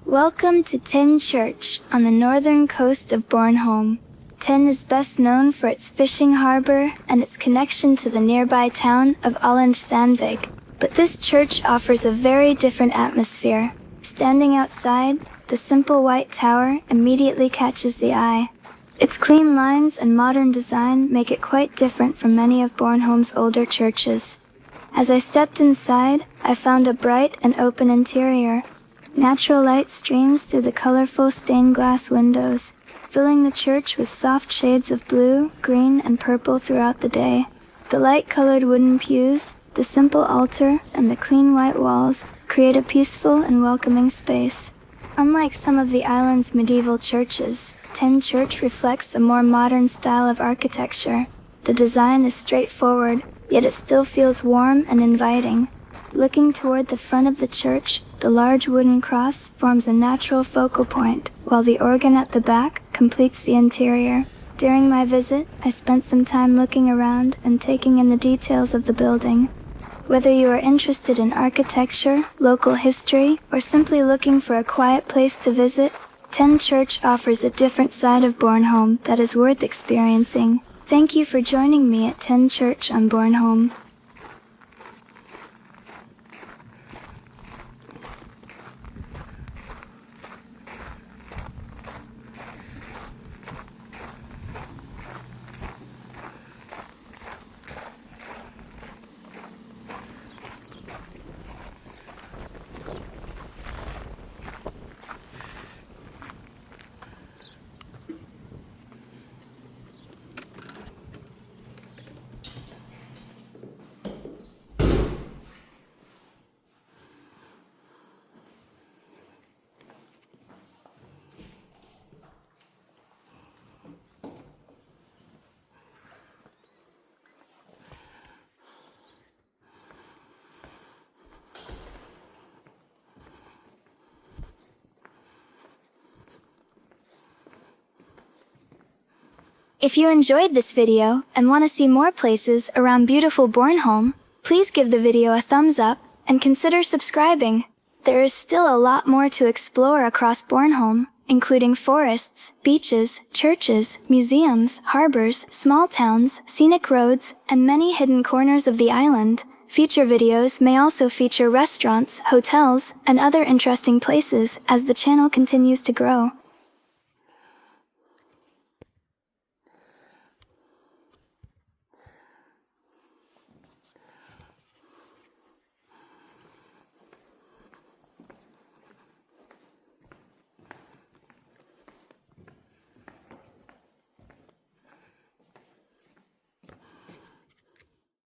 Welcome to Tejn Church on the northern coast of Bornholm. Tejn is best known for its fishing harbor and its connection to the nearby town of Sandvig. But this church offers a very different atmosphere. Standing outside, the simple white tower immediately catches the eye. Its clean lines and modern design make it quite different from many of Bornholm's older churches. As I stepped inside, I found a bright and open interior. Natural light streams through the colorful stained glass windows, filling the church with soft shades of blue, green, and purple throughout the day. The light-colored wooden pews, the simple altar, and the clean white walls create a peaceful and welcoming space. Unlike some of the island's medieval churches, Tejn Church reflects a more modern style of architecture. The design is straightforward, yet it still feels warm and inviting. Looking toward the front of the church, the large wooden cross forms a natural focal point, while the organ at the back completes the interior. During my visit, I spent some time looking around and taking in the details of the building. Whether you are interested in architecture, local history, or simply looking for a quiet place to visit, Tejn Church offers a different side of Bornholm that is worth experiencing. Thank you for joining me at Tejn Church on Bornholm. If you enjoyed this video and want to see more places around beautiful Bornholm, please give the video a thumbs up and consider subscribing. There is still a lot more to explore across Bornholm, including forests, beaches, churches, museums, harbors, small towns, scenic roads, and many hidden corners of the island. Future videos may also feature restaurants, hotels, and other interesting places as the channel continues to grow.